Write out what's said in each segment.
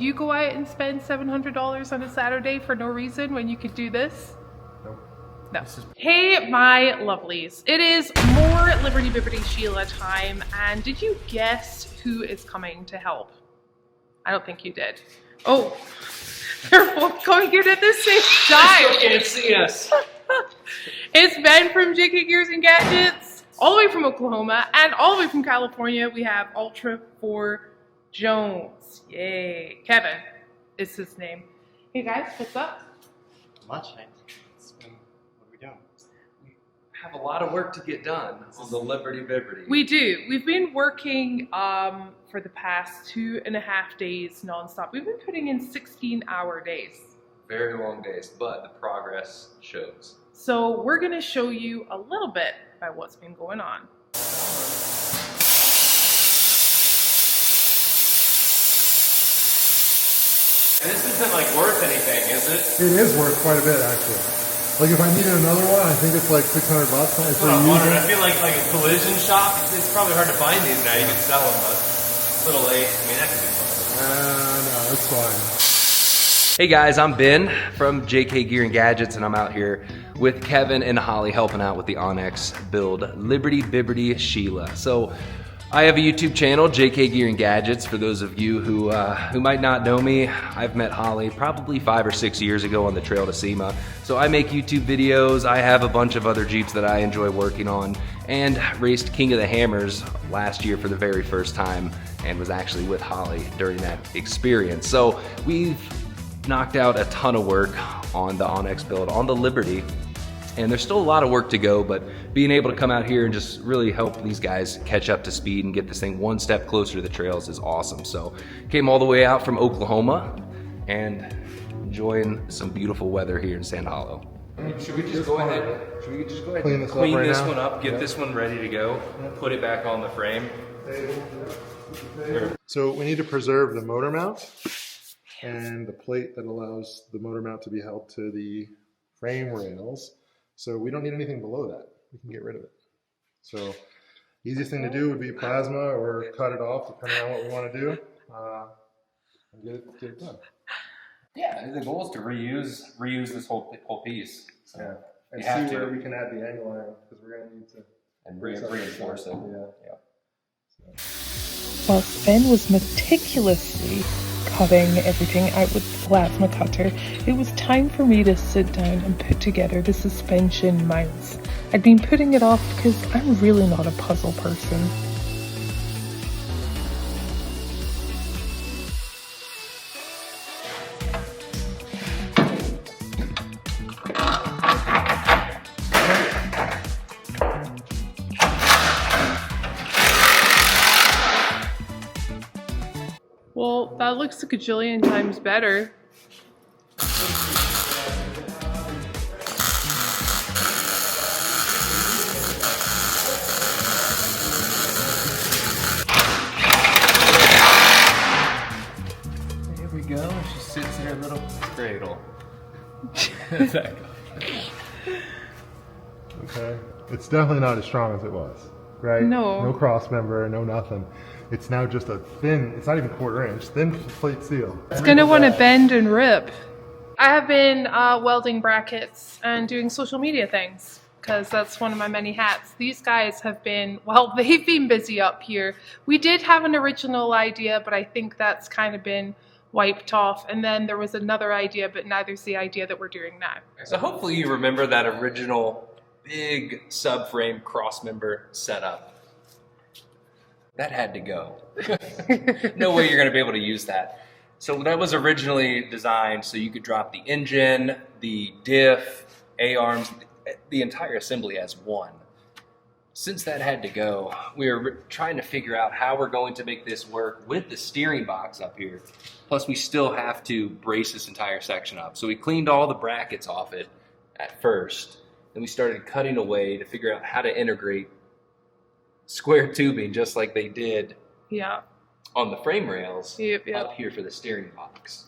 You go out and spend $700 on a Saturday for no reason when you could do this? Nope. No. Hey, my lovelies. It is more Liberty Bibbity Sheila time, and did you guess who is coming to help? I don't think you did. Oh, they're both coming here at the same time. You can't see us. It's Ben from JK Gears and Gadgets, all the way from Oklahoma, and all the way from California. We have Ultra 4 Jones. Yay. Kevin is his name. Hey guys, what's up? Much. What are we doing? We have a lot of work to get done on the Liberty Bibbity. We do. We've been working for the past 2.5 days nonstop. We've been putting in 16-hour days. Very long days, but the progress shows. So we're going to show you a little bit about what's been going on. And this isn't like worth anything, is it? It is worth quite a bit, actually. Like if I needed another one, I think it's like $600. That's what I'm wondering. I feel like a collision shop, it's probably hard to find these now. You can sell them, but a little late. I mean, that could be fun. No, it's fine. Hey guys, I'm Ben from JK Gear and Gadgets, and I'm out here with Kevin and Holly helping out with the Onyx build Liberty Bibbity Sheila. So I have a YouTube channel, JK Gear and Gadgets. For those of you who might not know me, I've met Holly probably 5 or 6 years ago on the trail to SEMA. So I make YouTube videos. I have a bunch of other Jeeps that I enjoy working on, and raced King of the Hammers last year for the very first time, and was actually with Holly during that experience. So we've knocked out a ton of work on the Onyx build, on the Liberty, and there's still a lot of work to go, but being able to come out here and just really help these guys catch up to speed and get this thing one step closer to the trails is awesome. So came all the way out from Oklahoma and enjoying some beautiful weather here in Sand Hollow. Should we just go ahead? Should we just go ahead Clean and this up clean right this now? one up, get this one ready to go, put it back on the frame? So we need to preserve the motor mount and the plate that allows the motor mount to be held to the frame rails. So we don't need anything below that. We can get rid of it. So easiest thing to do would be plasma or cut it off, depending on what we want to do, and get it done. Yeah, the goal is to reuse this whole piece. So Yeah, and you have see to. where we can add the angle iron, because we're going to need to And reinforce it. Yeah. Whilst Ben was meticulously cutting everything out with the plasma cutter, it was time for me to sit down and put together the suspension mounts. I'd been putting it off because I'm really not a puzzle person. Well, that looks a gajillion times better. There we go. She sits in her little cradle. Okay. It's definitely not as strong as it was, right? No. No cross member, no nothing. It's now just a thin, it's not even 1/4 inch, thin plate steel. It's gonna want to bend and rip. I have been welding brackets and doing social media things, because that's one of my many hats. These guys have been, well, they've been busy up here. We did have an original idea, but I think that's kind of been wiped off. And then there was another idea, but neither's the idea that we're doing now. So hopefully you remember that original big subframe crossmember setup. That had to go. No way you're going to be able to use that. So that was originally designed so you could drop the engine, the diff, A-arms, the entire assembly as one. Since that had to go, we were trying to figure out how we're going to make this work with the steering box up here. Plus we still have to brace this entire section up. So we cleaned all the brackets off it at first. Then we started cutting away to figure out how to integrate square tubing just like they did on the frame rails up here for the steering box.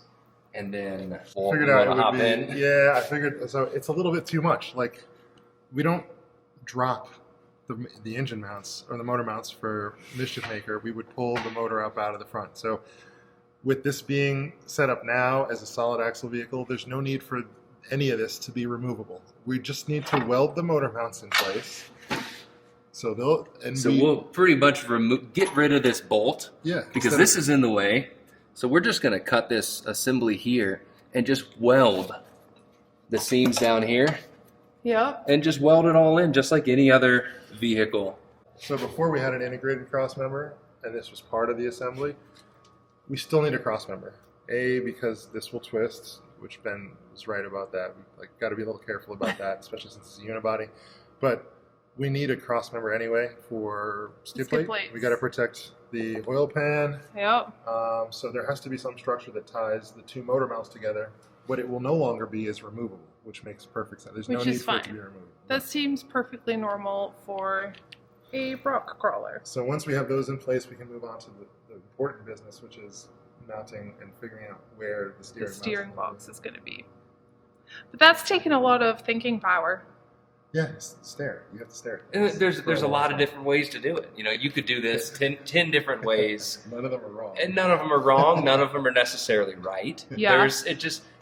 And then Figured out it would be, yeah, I figured, so it's a little bit too much. Like, we don't drop the engine mounts or the motor mounts for Mischief Maker. We would pull the motor up out of the front. So with this being set up now as a solid axle vehicle, there's no need for any of this to be removable. We just need to weld the motor mounts in place. So we'll pretty much get rid of this bolt. Yeah. Because this is in the way. So we're just going to cut this assembly here and just weld the seams down here. Yep. And just weld it all in just like any other vehicle. So before we had an integrated cross member, and this was part of the assembly, we still need a cross member. Because this will twist, which Ben was right about that. We got to be a little careful about that, especially since it's a unibody. But we need a cross member anyway for skid plate. We got to protect the oil pan. Yep. So there has to be some structure that ties the two motor mounts together. What it will no longer be is removable, which makes perfect sense. There's no need for it to be removed. That seems perfectly normal for a rock crawler. So once we have those in place, we can move on to the important business, which is mounting and figuring out where the steering box is going to be. But that's taken a lot of thinking power. Yeah, stare. You have to stare. And there's a lot of different ways to do it. You could do this 10 different ways. None of them are wrong. And none of them are wrong. None of them are necessarily right. Yeah.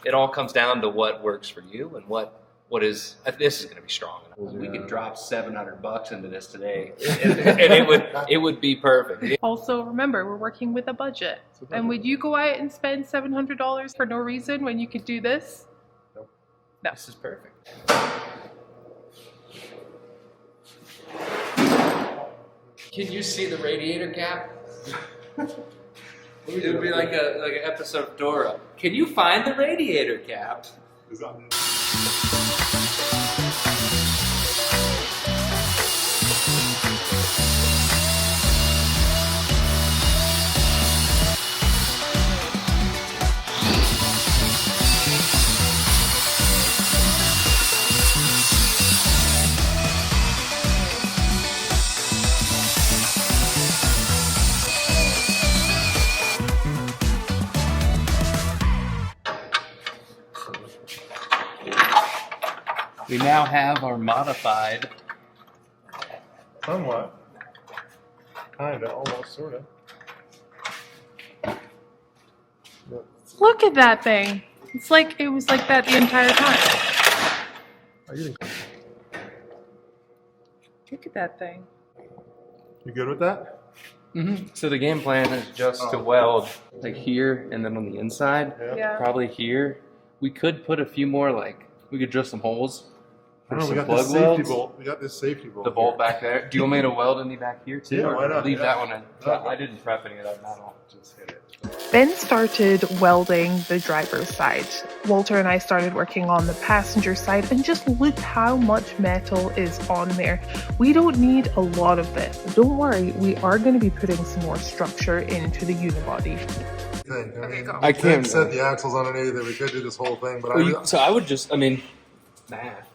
It all comes down to what works for you and what is. This is going to be strong. We could drop $700 into this today, and it would be perfect. Also, remember, we're working with a budget. And would you go out and spend $700 for no reason when you could do this? Nope. No. This is perfect. Can you see the radiator cap? It would be like an episode of Dora. Can you find the radiator cap? We now have our modified. Somewhat. Kinda, almost, sorta. Look at that thing. It's like it was like that the entire time. Look at that thing. You good with that? Mm-hmm. So the game plan is just to weld like here and then on the inside, Yeah. probably here. We could put a few more, we could drill some holes. I don't know, we some got this plug safety welds. bolt. We got this safety bolt. The bolt back there. Do you want me to weld any back here too? Yeah, or why not? leave Yeah. that one in? No. I didn't prep any of that metal. Just hit it. Ben started welding the driver's side. Walter and I started working on the passenger side, and just look how much metal is on there. We don't need a lot of this. Don't worry, we are going to be putting some more structure into the unibody. I can't set the axles underneath it. We could do this whole thing, but So I would just, math.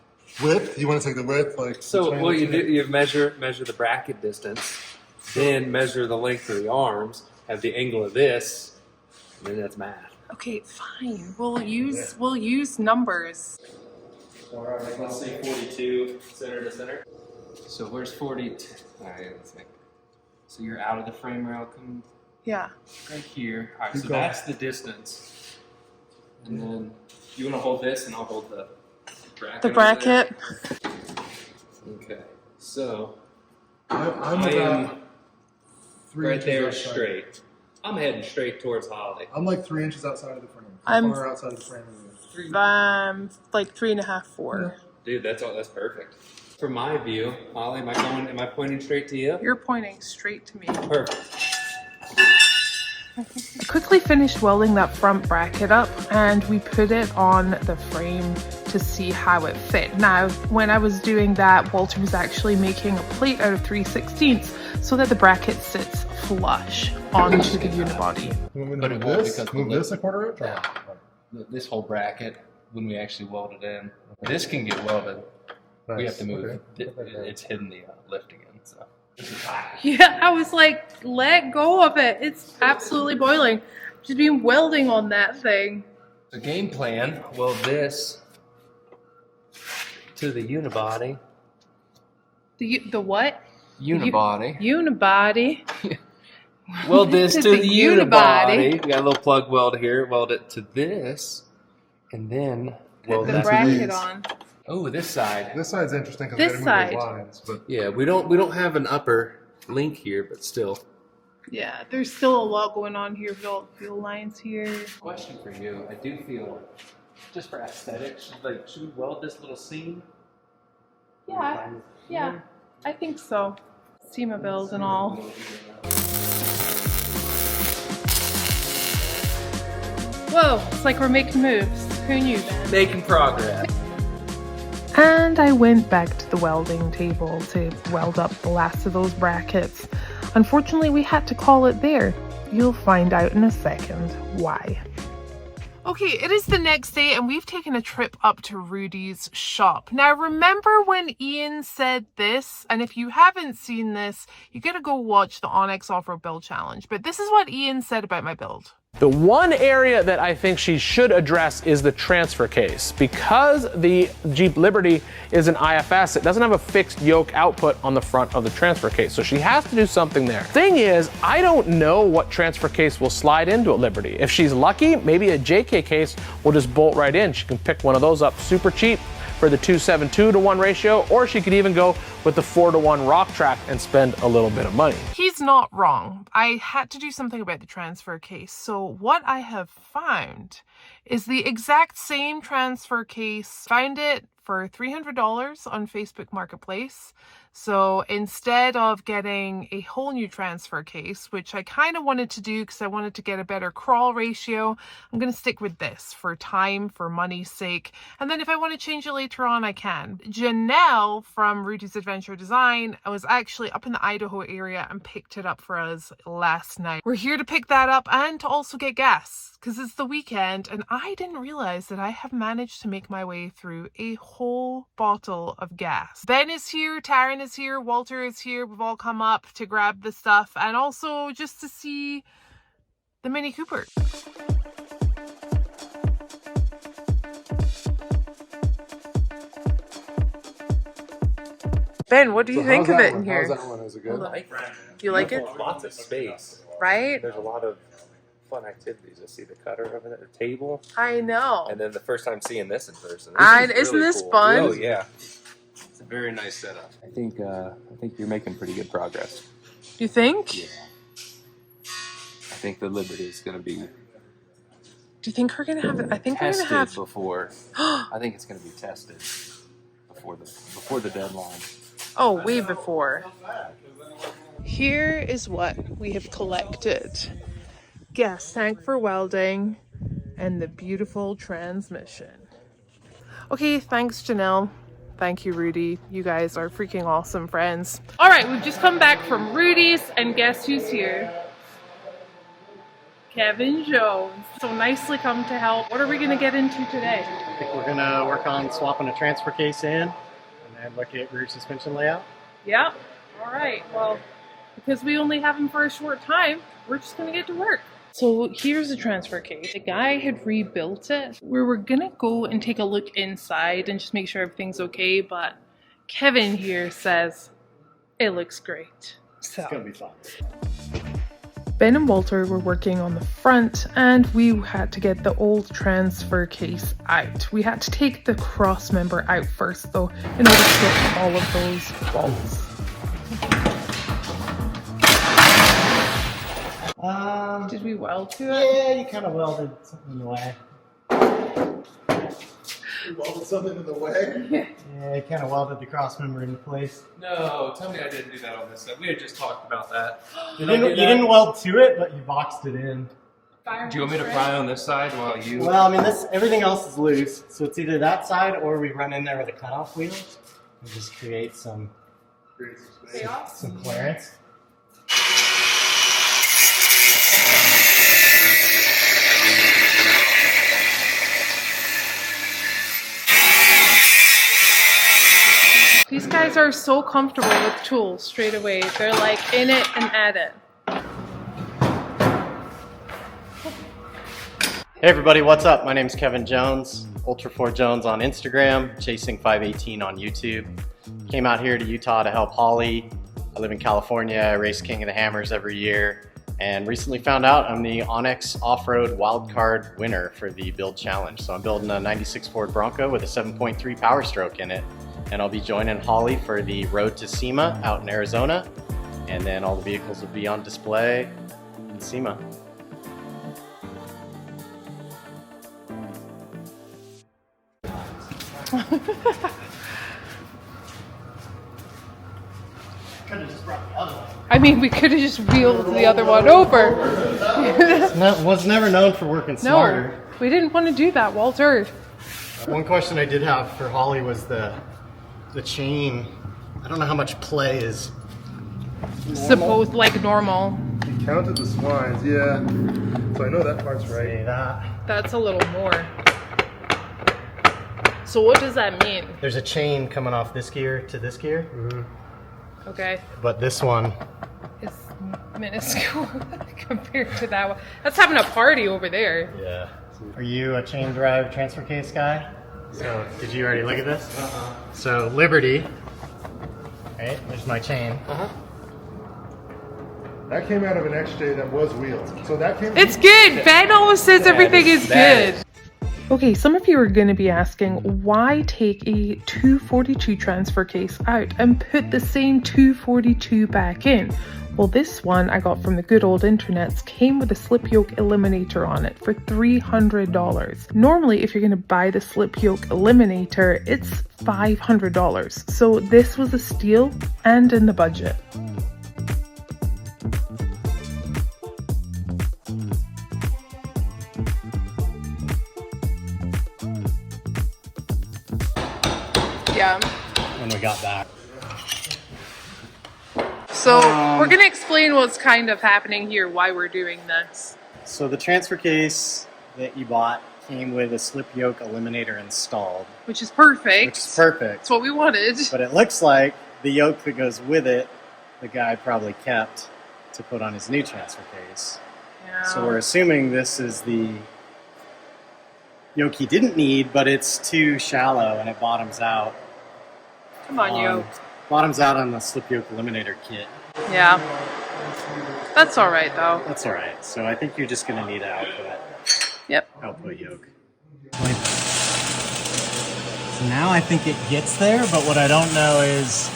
width. You want to take the width, So between what the you two? do, you measure the bracket distance, then measure the length of the arms, have the angle of this, and then that's math. Okay, fine. We'll use numbers. All right, let's say 42 center to center. So where's 42? All right, let's see. So you're out of the frame rail, come Yeah. right here. All right, Keep so going. that's the distance. And then you want to hold this, and I'll hold the bracket. The over bracket. there. Okay, so I'm I am about 3 right inches there outside. straight. I'm heading straight towards Holly. I'm like 3 inches outside of the frame. I'm- far outside of the frame. Like 3.5, 4. Dude, that's perfect. From my view, Holly, am I pointing straight to you? You're pointing straight to me. Perfect. I quickly finished welding that front bracket up, and we put it on the frame to see how it fit. Now, when I was doing that, Walter was actually making a plate out of 3/16 so that the bracket sits flush onto the unibody. But it won't because Move the this a quarter inch? Yeah. This whole bracket, when we actually weld it in, this can get welded. We have to move. Okay. It's hidden the lift again. So. Yeah, I was like, let go of it. It's absolutely boiling. Just been welding on that thing. The game plan, weld this to the unibody. The what? Unibody. Unibody. Weld this To to the the unibody. unibody. We got a little plug weld here. Weld it to this, and then Put weld the that to bracket these. on. Oh, this side. This side's interesting because This we gotta move those side. lines, but Yeah, we don't have an upper link here, but still. Yeah, there's still a lot going on here. Fuel lines here. Question for you. I do feel, just for aesthetics, should we weld this little seam? Yeah, I think so. SEMA build and all. Whoa, it's like we're making moves. Who knew that? Making progress. And I went back to the welding table to weld up the last of those brackets. Unfortunately, we had to call it there. You'll find out in a second why. Okay, it is the next day and we've taken a trip up to Rudy's shop. Now remember when Ian said this, and if you haven't seen this, you gotta go watch the Onyx Off-Road Build Challenge. But this is what Ian said about my build. The one area that I think she should address is the transfer case. Because the Jeep Liberty is an IFS, it doesn't have a fixed yoke output on the front of the transfer case. So she has to do something there. Thing is, I don't know what transfer case will slide into a Liberty. If she's lucky, maybe a JK case will just bolt right in. She can pick one of those up super cheap for the 2.72-to-1 ratio, or she could even go with the 4-to-1 rock track and spend a little bit of money. He's not wrong. I had to do something about the transfer case. So what I have found is the exact same transfer case. Found it for $300 on Facebook Marketplace. So instead of getting a whole new transfer case, which I kind of wanted to do because I wanted to get a better crawl ratio, I'm going to stick with this for time, for money's sake. And then if I want to change it later on, I can. Janelle from Rudy's Adventure Design was actually up in the Idaho area and picked it up for us last night. We're here to pick that up and to also get gas because it's the weekend, and I didn't realize that I have managed to make my way through a whole bottle of gas. Ben is here, Taryn is here, Walter is here. We've all come up to grab the stuff and also just to see the Mini Cooper. Ben, what do you think of it in here? How's that one? Is it good? Do you like it? Lots of space. Right? There's a lot of fun activities. I see the cutter over there, the table, I know. and then the first time seeing this in person. Isn't this fun? Oh yeah, it's a very nice setup. I think you're making pretty good progress. You think? Yeah. I think the Liberty is going to be Do you think we're gonna have it? I think we're tested gonna have. before. I think it's going to be tested before the deadline. Oh, way before. Here is what we have collected. Gas tank for welding and the beautiful transmission. Okay, thanks Janelle. Thank you, Rudy. You guys are freaking awesome friends. All right, we've just come back from Rudy's and guess who's here? Kevin Jones. So nicely come to help. What are we gonna get into today? I think we're going to work on swapping a transfer case in and then look at rear suspension layout. Yeah. All right. Well, because we only have him for a short time, we're just going to get to work. So here's the transfer case. The guy had rebuilt it. We were going to go and take a look inside and just make sure everything's okay. But Kevin here says it looks great. So It's going to be fun. Ben and Walter were working on the front and we had to get the old transfer case out. We had to take the cross member out first though in order to get all of those bolts. Did we weld to it? Yeah, you kind of welded something in the way. You welded something in the way? Yeah, you kind of welded the cross member into place. No, tell me I didn't do that on this side. We had just talked about that. You didn't weld to it, but you boxed it in. Do you want me to pry on this side while you? Well, I mean, everything else is loose, so it's either that side or we run in there with a cutoff wheel and just create some clearance. These guys are so comfortable with tools straight away. They're like in it and at it. Hey everybody, what's up? My name's Kevin Jones, Ultra4 Jones on Instagram, Chasing 518 on YouTube. Came out here to Utah to help Holly. I live in California, I race King of the Hammers every year. And recently found out I'm the Onyx Off-Road Wildcard winner for the build challenge. So I'm building a 96 Ford Bronco with a 7.3 Power Stroke in it. And I'll be joining Holly for the Road to SEMA out in Arizona. And then all the vehicles will be on display in SEMA. Could've just brought the other one. I mean, we could have just wheeled the other one over. Was never known for working smarter. No, we didn't want to do that, Walter. One question I did have for Holly was the chain. I don't know how much play is Suppose like normal. You counted the splines, yeah. So I know that part's right. That's a little more. So what does that mean? There's a chain coming off this gear to this gear. Okay. But this one, It's minuscule compared to that one. That's having a party over there. yeah. Are you a chain drive transfer case guy? So did you already look at this? So Liberty, right? There's my chain. That came out of an XJ that was wheeled. So that came. It's good. Ben always says everything is bad. good. Okay, some of you are going to be asking, why take a 242 transfer case out and put the same 242 back in? Well, this one I got from the good old internets came with a slip yoke eliminator on it for $300. Normally, if you're going to buy the slip yoke eliminator, it's $500. So this was a steal and in the budget. Yeah. When we got back. So we're going to explain what's kind of happening here, why we're doing this. So the transfer case that you bought came with a slip yoke eliminator installed, Which is perfect. which is perfect. That's what we wanted. But it looks like the yoke that goes with it, the guy probably kept to put on his new transfer case. Yeah. So we're assuming this is the yoke he didn't need, but it's too shallow and it bottoms out. Come on, you. Bottoms out on the slip yoke eliminator kit. Yeah. That's all right, though. That's all right. So I think you're just going to need an Yep. output yoke. So now I think it gets there, but what I don't know is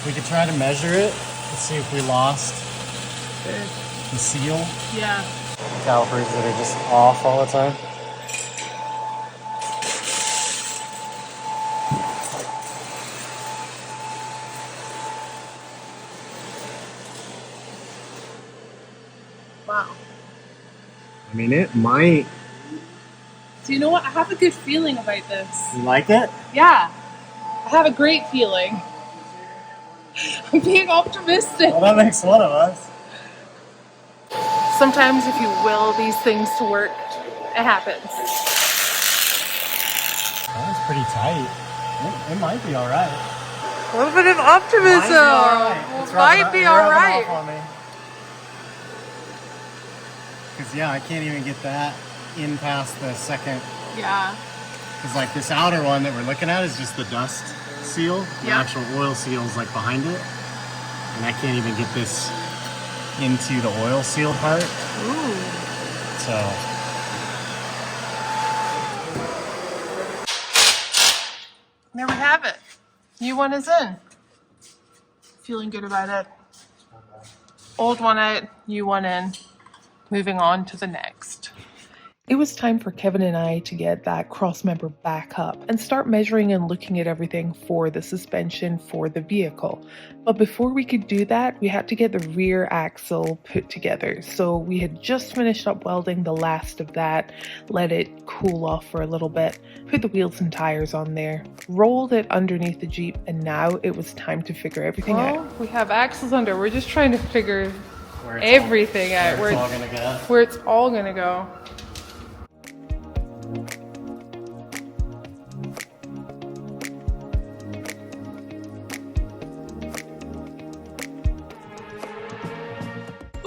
we could try to measure it. Let's see if we lost the seal. Yeah. Calipers that are just off all the time. Wow. I mean, it might. So you know what? I have a good feeling about this. You like it? Yeah. I have a great feeling. I'm being optimistic. Well, that makes one of us. Sometimes if you will these things to work, it happens. That was pretty tight. It might be all right. A little bit of optimism. Might be all right. Because, yeah, I can't even get that in past the second. Yeah. Because, like, this outer one that we're looking at is just the dust seal. The Yeah. actual oil seal is, like, behind it. And I can't even get this into the oil seal part. Ooh. So, There we have it. New one is in. Feeling good about it. Old one out, new one in. Moving on to the next. It was time for Kevin and I to get that cross member back up and start measuring and looking at everything for the suspension for the vehicle. But before we could do that, we had to get the rear axle put together. So we had just finished up welding the last of that, let it cool off for a little bit, put the wheels and tires on there, rolled it underneath the Jeep, and now it was time to figure everything out. We have axles under. We're just trying to figure everything out. where it's all going to go. Where it's all gonna go.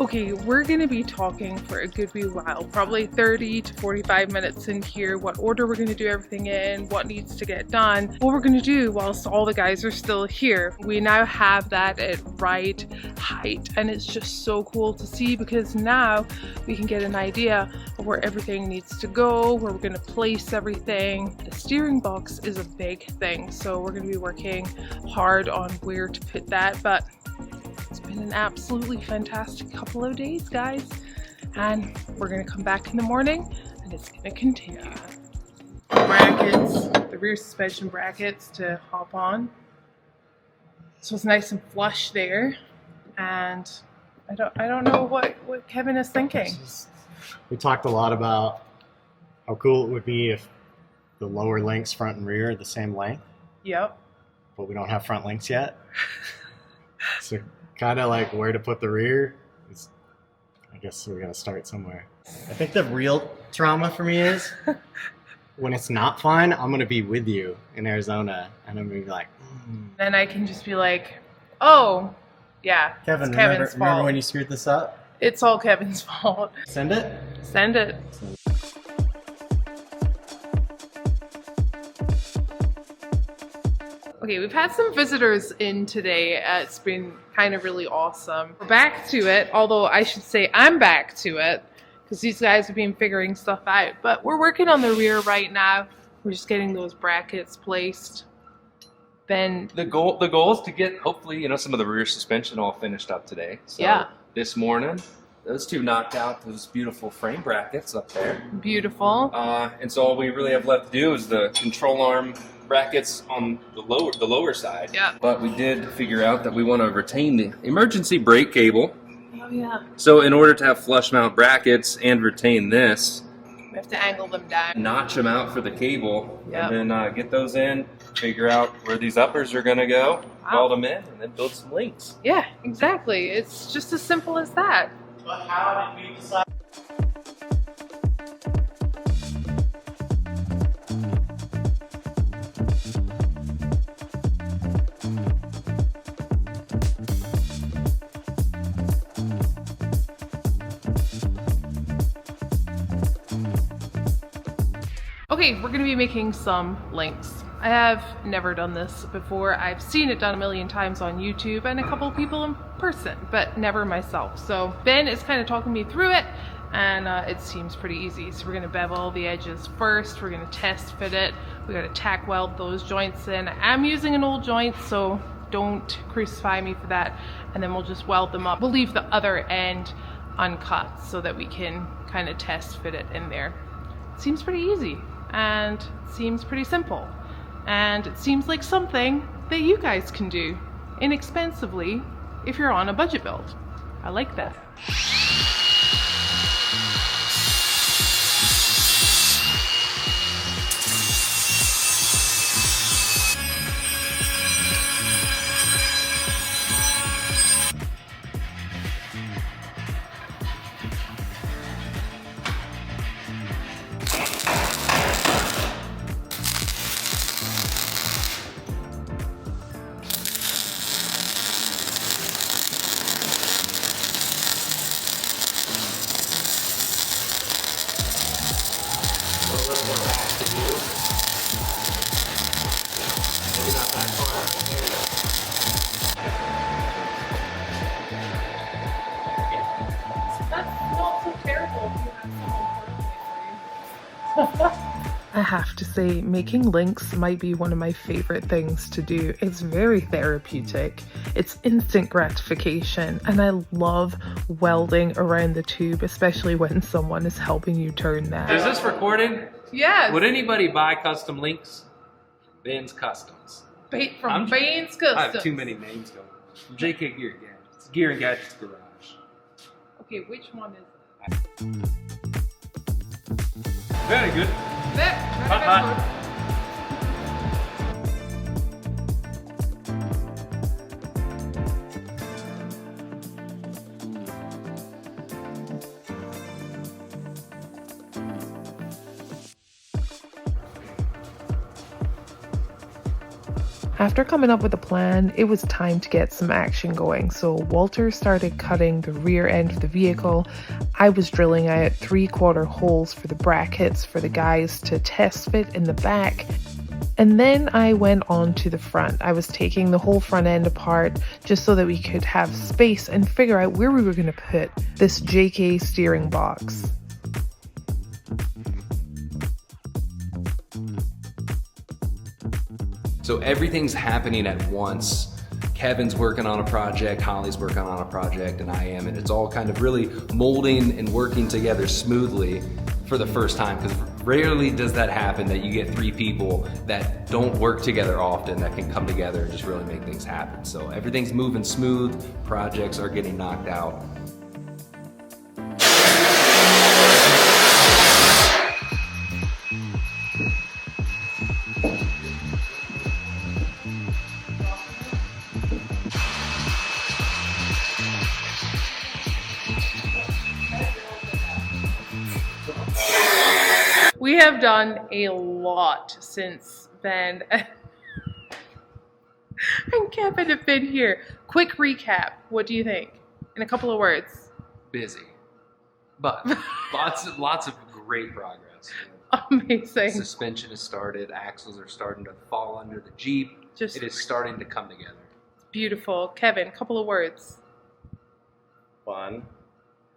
Okay, we're gonna be talking for a good wee while, probably 30 to 45 minutes in here, what order we're gonna do everything in, what needs to get done, what we're gonna do whilst all the guys are still here. We now have that at right height, and it's just so cool to see because now we can get an idea of where everything needs to go, where we're gonna place everything. The steering box is a big thing, so we're gonna be working hard on where to put that, but it's been an absolutely fantastic couple of days, guys, and we're gonna come back in the morning and it's gonna continue. Brackets, the rear suspension brackets to hop on, so it's nice and flush there, and I don't know what Kevin is thinking. We talked a lot about how cool it would be if the lower links, front and rear, are the same length. Yep. But we don't have front links yet. So kind of like where to put the rear. I guess we're gonna start somewhere. I think the real trauma for me is when it's not fine, I'm gonna be with you in Arizona, and I'm gonna be like, Then I can just be like, oh, yeah, Kevin, it's Kevin's fault. remember when you screwed this up? It's all Kevin's fault. Send it. Send it. Okay, we've had some visitors in today. It's been kind of really awesome. We're back to it, although I should say I'm back to it because these guys have been figuring stuff out. But we're working on the rear right now. We're just getting those brackets placed. Then The goal is to get hopefully some of the rear suspension all finished up today. So Yeah. This morning, those two knocked out those beautiful frame brackets up there. beautiful. And so all we really have left to do is the control arm brackets on the lower side. Yeah. But we did figure out that we want to retain the emergency brake cable. Oh yeah. So in order to have flush mount brackets and retain this, We have to angle them down. notch them out for the cable, Yep. and then get those in, figure out where these uppers are going to go, weld them in, and then build some links. Yeah, exactly. It's just as simple as that. But how did we decide? Okay, we're gonna be making some links. I have never done this before. I've seen it done a million times on YouTube and a couple of people in person, but never myself. So Ben is kind of talking me through it, and it seems pretty easy. So we're gonna bevel the edges first. We're gonna test fit it. We gotta tack weld those joints in. I'm using an old joint, so don't crucify me for that. And then we'll just weld them up. We'll leave the other end uncut so that we can kind of test fit it in there. It seems pretty easy. And it seems pretty simple. And it seems like something that you guys can do inexpensively if you're on a budget build. I like that. That's not so terrible if you have someone for you. I have to say, making links might be one of my favorite things to do. It's very therapeutic. It's instant gratification, and I love welding around the tube, especially when someone is helping you turn that. Is this recorded? Yes. Would anybody buy custom links? Ben's Customs. From Bane's Customs. I have too many names going. From JK Gear and Gadgets. Gear and Gadgets Garage. Okay, which one is it? Very good. Hot, hot. After coming up with a plan, it was time to get some action going. So Walter started cutting the rear end of the vehicle. I was drilling out 3/4 holes for the brackets for the guys to test fit in the back. And then I went on to the front. I was taking the whole front end apart just so that we could have space and figure out where we were going to put this JK steering box. So everything's happening at once. Kevin's working on a project, Holly's working on a project, and I am, and it's all kind of really molding and working together smoothly for the first time, because rarely does that happen, that you get 3 people that don't work together often that can come together and just really make things happen. So everything's moving smooth, projects are getting knocked out. We have done a lot since Ben and Kevin have been here. Quick recap. What do you think? In a couple of words. Busy, but lots of great progress. Amazing. Suspension has started, axles are starting to fall under the Jeep. It is starting to come together. Beautiful. Kevin, a couple of words. Fun.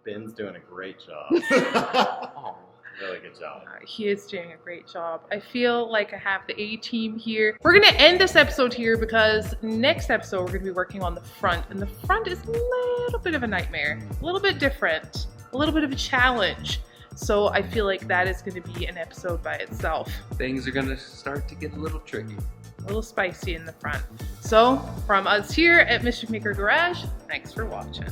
Ben's doing a great job. Oh. Really good job. He is doing a great job. I feel like I have the A-team here. We're going to end this episode here because next episode we're going to be working on the front. And the front is a little bit of a nightmare. A little bit different. A little bit of a challenge. So I feel like that is going to be an episode by itself. Things are going to start to get a little tricky. A little spicy in the front. So from us here at Mischief Maker Garage, thanks for watching.